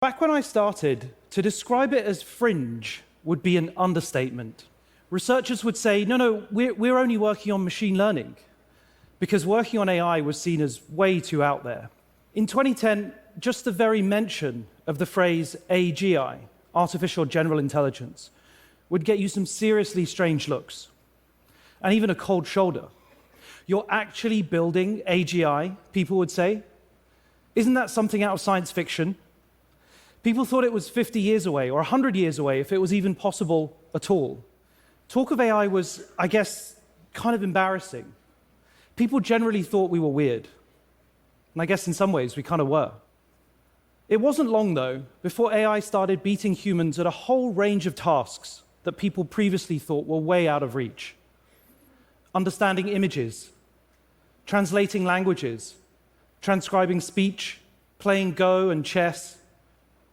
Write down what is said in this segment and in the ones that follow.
Back when I started, to describe it as fringe would be an understatement. Researchers would say, no, we're only working on machine learning, because working on AI was seen as way too out there. In 2010, just the very mention of the phrase AGI, artificial general intelligence, would get you some seriously strange looks, and even a cold shoulder. You're actually building AGI, people would say? Isn't that something out of science fiction? People thought it was 50 years away or 100 years away, if it was even possible at all. Talk of AI was, I guess, kind of embarrassing. People generally thought we were weird. And I guess in some ways we kind of were. It wasn't long, though, before AI started beating humans at a whole range of tasks that people previously thought were way out of reach. Understanding images, translating languages, transcribing speech, playing Go and chess,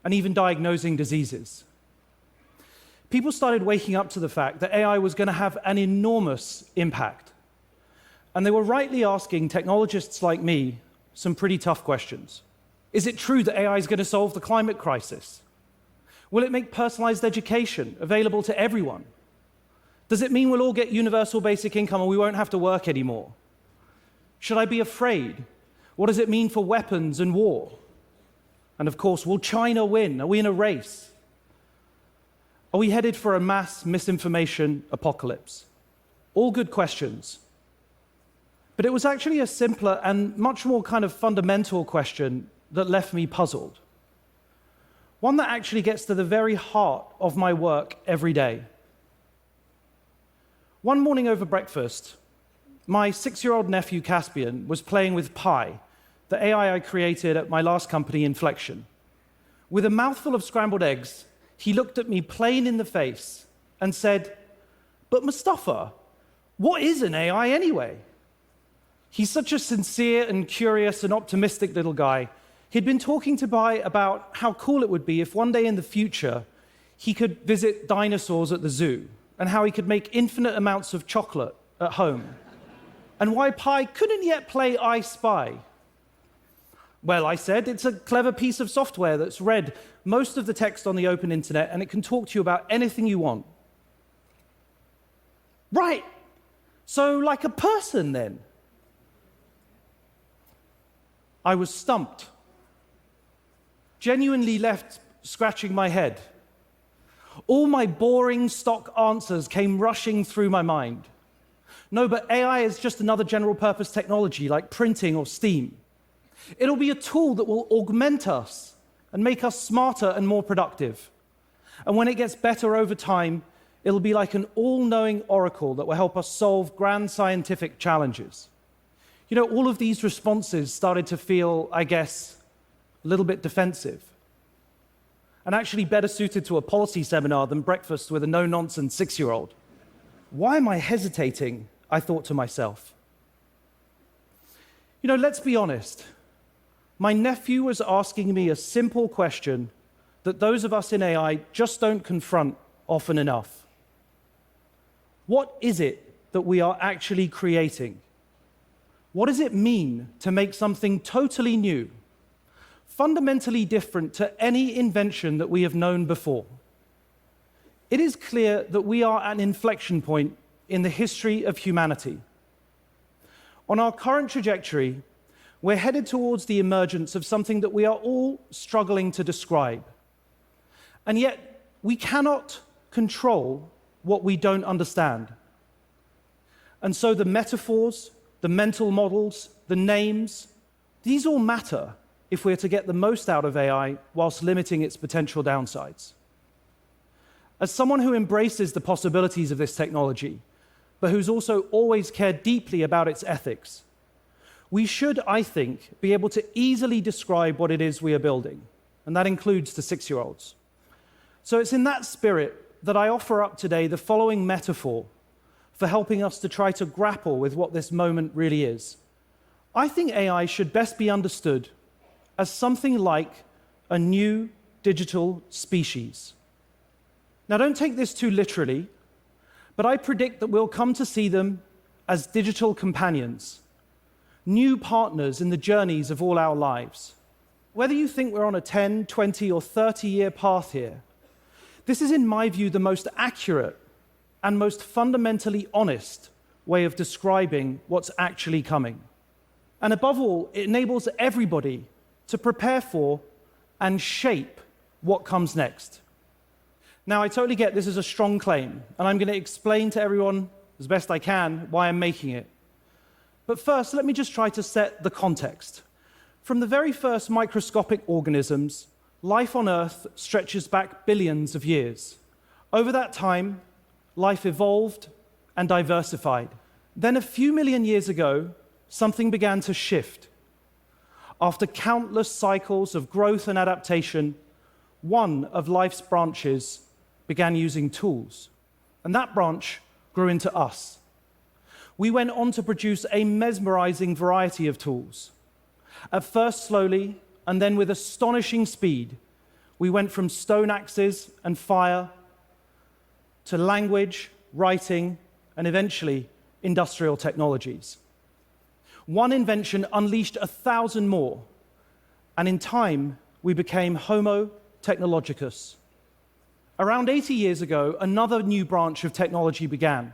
and even diagnosing diseases. People started waking up to the fact that AI was going to have an enormous impact. And they were rightly asking technologists like me some pretty tough questions. Is it true that AI is going to solve the climate crisis? Will it make personalized education available to everyone? Does it mean we'll all get universal basic income and we won't have to work anymore? Should I be afraid? What does it mean for weapons and war? And of course, will China win? Are we in a race? Are we headed for a mass misinformation apocalypse? All good questions. But it was actually a simpler and much more kind of fundamental question that left me puzzled. One that actually gets to the very heart of my work every day. One morning over breakfast, my 6-year-old nephew Caspian was playing with Pi, the AI I created at my last company, Inflection. With a mouthful of scrambled eggs, he looked at me plain in the face and said, "But Mustafa, what is an AI anyway?" He's such a sincere and curious and optimistic little guy. He'd been talking to Pi about how cool it would be if one day in the future he could visit dinosaurs at the zoo, and how he could make infinite amounts of chocolate at home, and why Pi couldn't yet play I Spy. Well, I said, it's a clever piece of software that's read most of the text on the open internet, and it can talk to you about anything you want. Right, so like a person then? I was stumped, genuinely left scratching my head. All my boring stock answers came rushing through my mind. No, but AI is just another general purpose technology like printing or Steam. It'll be a tool that will augment us and make us smarter and more productive. And when it gets better over time, it'll be like an all-knowing oracle that will help us solve grand scientific challenges. You know, all of these responses started to feel, I guess, a little bit defensive, and actually better suited to a policy seminar than breakfast with a no-nonsense 6-year-old. Why am I hesitating? I thought to myself. You know, let's be honest. My nephew was asking me a simple question that those of us in AI just don't confront often enough. What is it that we are actually creating? What does it mean to make something totally new, fundamentally different to any invention that we have known before? It is clear that we are at an inflection point in the history of humanity. On our current trajectory, we're headed towards the emergence of something that we are all struggling to describe. And yet, we cannot control what we don't understand. And so the metaphors, the mental models, the names, these all matter if we're to get the most out of AI whilst limiting its potential downsides. As someone who embraces the possibilities of this technology, but who's also always cared deeply about its ethics, we should, I think, be able to easily describe what it is we are building, and that includes to 6-year-olds. So it's in that spirit that I offer up today the following metaphor for helping us to try to grapple with what this moment really is. I think AI should best be understood as something like a new digital species. Now, don't take this too literally, but I predict that we'll come to see them as digital companions, new partners in the journeys of all our lives. Whether you think we're on a 10, 20, or 30-year path here, this is, in my view, the most accurate and most fundamentally honest way of describing what's actually coming. And above all, it enables everybody to prepare for and shape what comes next. Now, I totally get this is a strong claim, and I'm going to explain to everyone as best I can why I'm making it. But first, let me just try to set the context. From the very first microscopic organisms, life on Earth stretches back billions of years. Over that time, life evolved and diversified. Then a few million years ago, something began to shift. After countless cycles of growth and adaptation, one of life's branches began using tools, and that branch grew into us. We went on to produce a mesmerizing variety of tools. At first slowly, and then with astonishing speed, we went from stone axes and fire to language, writing, and eventually industrial technologies. One invention unleashed 1,000 more, and in time, we became Homo technologicus. Around 80 years ago, another new branch of technology began.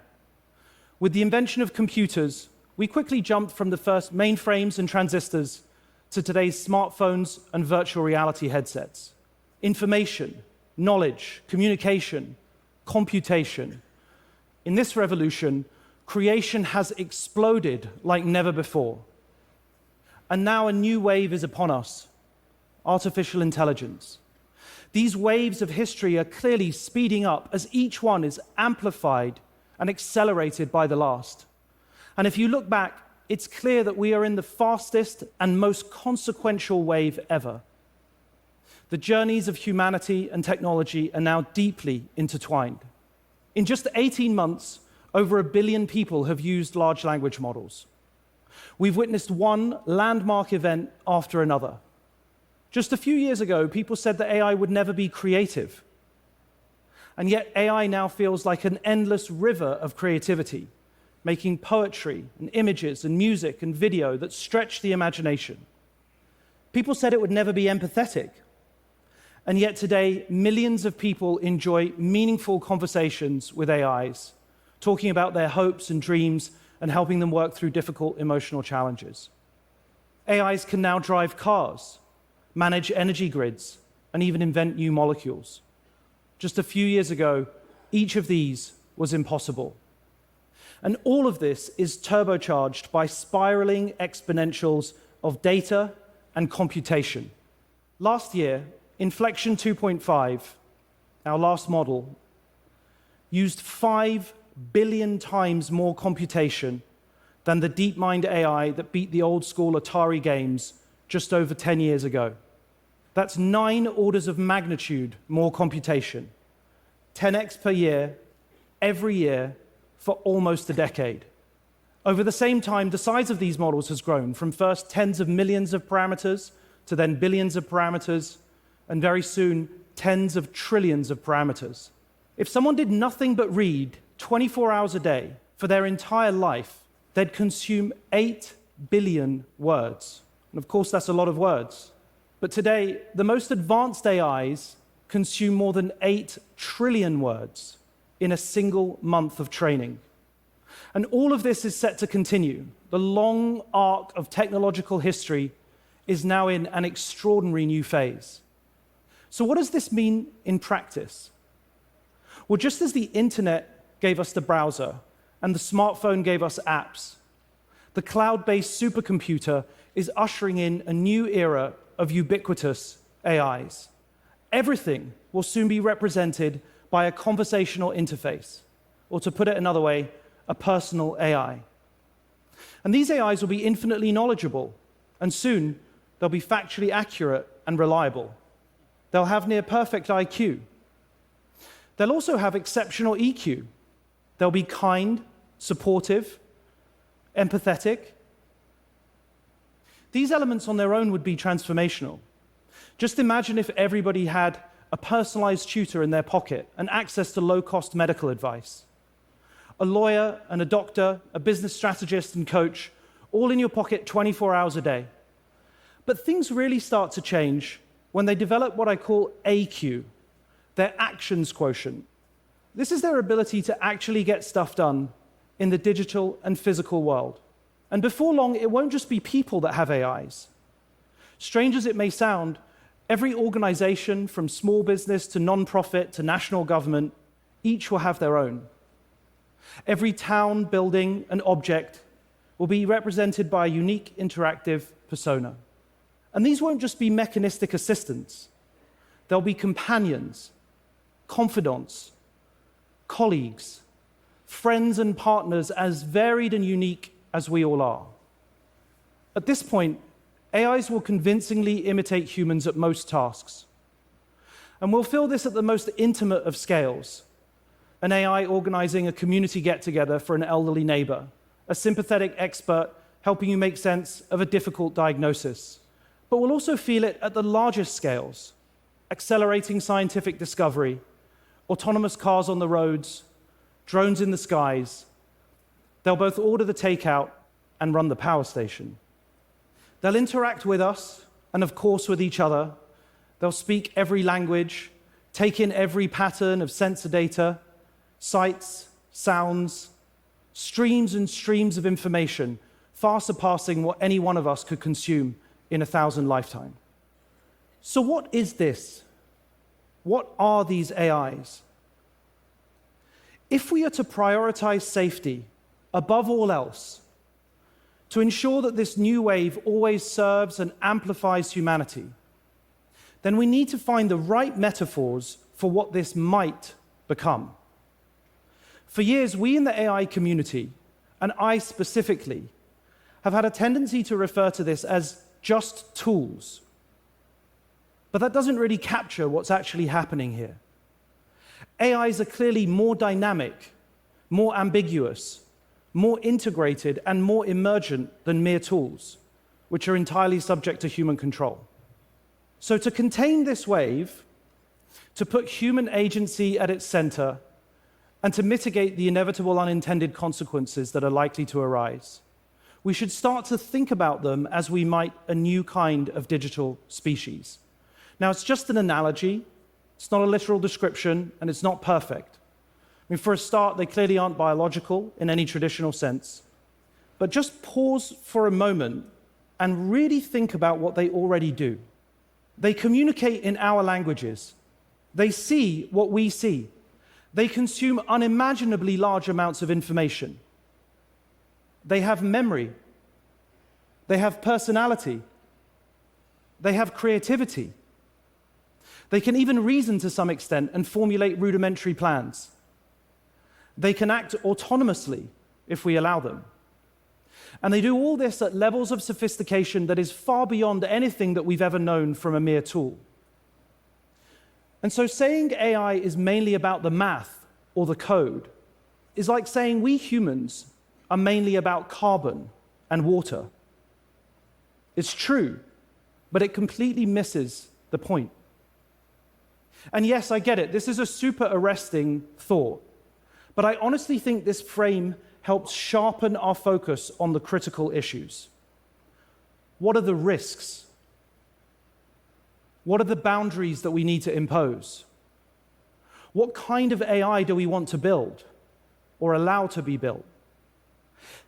With the invention of computers, we quickly jumped from the first mainframes and transistors to today's smartphones and virtual reality headsets. Information, knowledge, communication, computation. In this revolution, creation has exploded like never before. And now a new wave is upon us, artificial intelligence. These waves of history are clearly speeding up as each one is amplified and accelerated by the last. And if you look back, it's clear that we are in the fastest and most consequential wave ever. The journeys of humanity and technology are now deeply intertwined. In just 18 months, over 1 billion people have used large language models. We've witnessed one landmark event after another. Just a few years ago, people said that AI would never be creative. And yet AI now feels like an endless river of creativity, making poetry and images and music and video that stretch the imagination. People said it would never be empathetic. And yet today, millions of people enjoy meaningful conversations with AIs, talking about their hopes and dreams and helping them work through difficult emotional challenges. AIs can now drive cars, manage energy grids, and even invent new molecules. Just a few years ago, each of these was impossible. And all of this is turbocharged by spiraling exponentials of data and computation. Last year, Inflection 2.5, our last model, used 5 billion times more computation than the DeepMind AI that beat the old school Atari games just over 10 years ago. That's 9 orders of magnitude more computation, 10x per year, every year, for almost a decade. Over the same time, the size of these models has grown from first tens of millions of parameters to then billions of parameters, and very soon, tens of trillions of parameters. If someone did nothing but read 24 hours a day for their entire life, they'd consume 8 billion words. And of course, that's a lot of words. But today, the most advanced AIs consume more than 8 trillion words in a single month of training. And all of this is set to continue. The long arc of technological history is now in an extraordinary new phase. So what does this mean in practice? Well, just as the internet gave us the browser and the smartphone gave us apps, the cloud-based supercomputer is ushering in a new era of ubiquitous AIs. Everything will soon be represented by a conversational interface, or to put it another way, a personal AI. And these AIs will be infinitely knowledgeable, and soon they'll be factually accurate and reliable. They'll have near perfect IQ. They'll also have exceptional EQ. They'll be kind, supportive, empathetic. These elements on their own would be transformational. Just imagine if everybody had a personalized tutor in their pocket and access to low-cost medical advice. A lawyer and a doctor, a business strategist and coach, all in your pocket 24 hours a day. But things really start to change when they develop what I call AQ, their actions quotient. This is their ability to actually get stuff done in the digital and physical world. And before long, it won't just be people that have AIs. Strange as it may sound, every organization, from small business to non-profit to national government, each will have their own. Every town, building, and object will be represented by a unique interactive persona. And these won't just be mechanistic assistants. They'll be companions, confidants, colleagues, friends and partners as varied and unique as we all are. At this point, AIs will convincingly imitate humans at most tasks. And we'll feel this at the most intimate of scales. An AI organizing a community get-together for an elderly neighbor, a sympathetic expert helping you make sense of a difficult diagnosis. But we'll also feel it at the largest scales, accelerating scientific discovery, autonomous cars on the roads, drones in the skies. They'll both order the takeout and run the power station. They'll interact with us and, of course, with each other. They'll speak every language, take in every pattern of sensor data, sights, sounds, streams and streams of information, far surpassing what any one of us could consume in 1,000 lifetimes. So what is this? What are these AIs? If we are to prioritize safety above all else, to ensure that this new wave always serves and amplifies humanity, then we need to find the right metaphors for what this might become. For years, we in the AI community, and I specifically, have had a tendency to refer to this as just tools. But that doesn't really capture what's actually happening here. AIs are clearly more dynamic, more ambiguous, more integrated, and more emergent than mere tools, which are entirely subject to human control. So to contain this wave, to put human agency at its center, and to mitigate the inevitable unintended consequences that are likely to arise, we should start to think about them as we might a new kind of digital species. Now, it's just an analogy, it's not a literal description, and it's not perfect. I mean, for a start, they clearly aren't biological in any traditional sense. But just pause for a moment and really think about what they already do. They communicate in our languages. They see what we see. They consume unimaginably large amounts of information. They have memory. They have personality. They have creativity. They can even reason to some extent and formulate rudimentary plans. They can act autonomously if we allow them. And they do all this at levels of sophistication that is far beyond anything that we've ever known from a mere tool. And so saying AI is mainly about the math or the code is like saying we humans are mainly about carbon and water. It's true, but it completely misses the point. And yes, I get it, this is a super arresting thought, but I honestly think this frame helps sharpen our focus on the critical issues. What are the risks? What are the boundaries that we need to impose? What kind of AI do we want to build or allow to be built?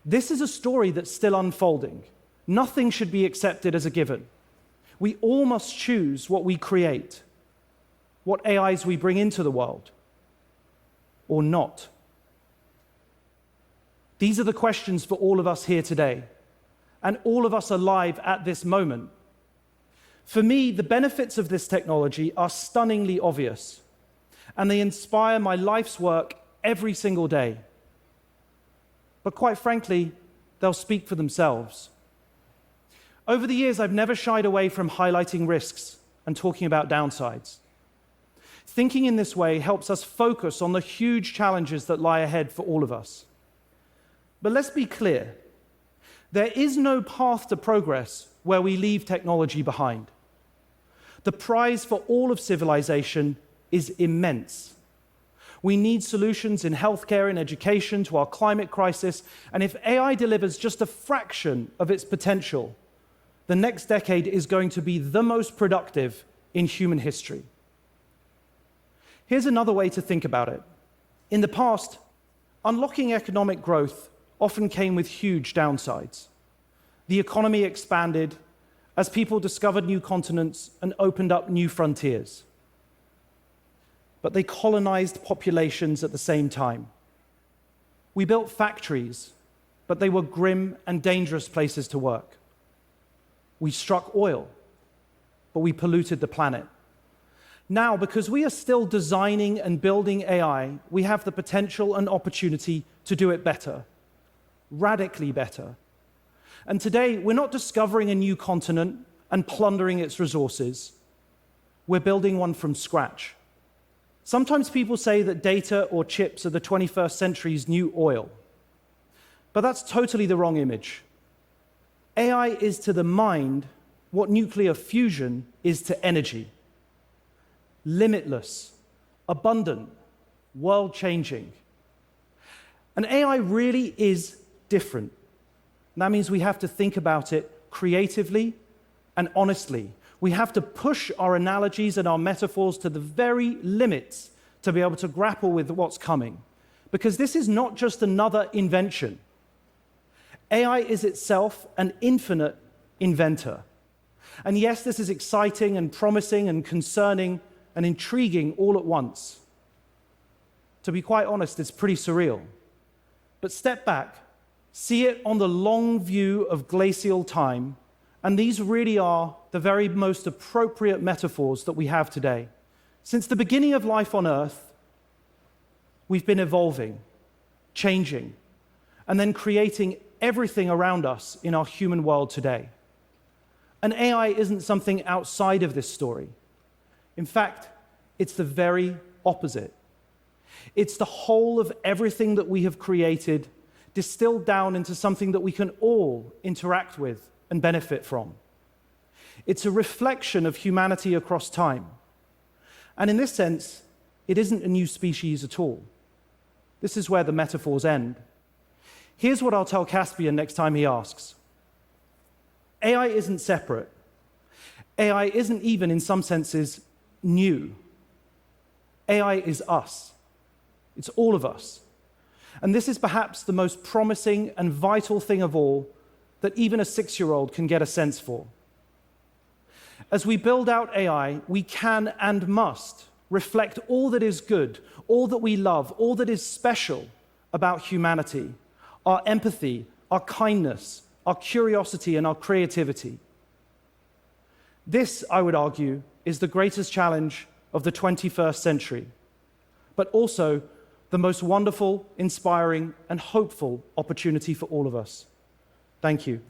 This is a story that's still unfolding. Nothing should be accepted as a given. We all must choose what we create, what AIs we bring into the world, or not. These are the questions for all of us here today, and all of us alive at this moment. For me, the benefits of this technology are stunningly obvious, and they inspire my life's work every single day. But quite frankly, they'll speak for themselves. Over the years, I've never shied away from highlighting risks and talking about downsides. Thinking in this way helps us focus on the huge challenges that lie ahead for all of us. But let's be clear, there is no path to progress where we leave technology behind. The prize for all of civilization is immense. We need solutions in healthcare and education to our climate crisis, and if AI delivers just a fraction of its potential, the next decade is going to be the most productive in human history. Here's another way to think about it. In the past, unlocking economic growth often came with huge downsides. The economy expanded as people discovered new continents and opened up new frontiers. But they colonized populations at the same time. We built factories, but they were grim and dangerous places to work. We struck oil, but we polluted the planet. Now, because we are still designing and building AI, we have the potential and opportunity to do it better, radically better. And today, we're not discovering a new continent and plundering its resources. We're building one from scratch. Sometimes people say that data or chips are the 21st century's new oil. But that's totally the wrong image. AI is to the mind what nuclear fusion is to energy. Limitless, abundant, world-changing. And AI really is different. That means we have to think about it creatively and honestly. We have to push our analogies and our metaphors to the very limits to be able to grapple with what's coming. Because this is not just another invention. AI is itself an infinite inventor. And yes, this is exciting and promising and concerning and intriguing all at once. To be quite honest, it's pretty surreal. But step back, see it on the long view of glacial time, and these really are the very most appropriate metaphors that we have today. Since the beginning of life on Earth, we've been evolving, changing, and then creating everything around us in our human world today. And AI isn't something outside of this story. In fact, it's the very opposite. It's the whole of everything that we have created distilled down into something that we can all interact with and benefit from. It's a reflection of humanity across time. And in this sense, it isn't a new species at all. This is where the metaphors end. Here's what I'll tell Caspian next time he asks. AI isn't separate. AI isn't even, in some senses, new. AI is us. It's all of us. And this is perhaps the most promising and vital thing of all that even a 6-year-old can get a sense for. As we build out AI, we can and must reflect all that is good, all that we love, all that is special about humanity, our empathy, our kindness, our curiosity, and our creativity. This, I would argue, is the greatest challenge of the 21st century, but also the most wonderful, inspiring, and hopeful opportunity for all of us. Thank you.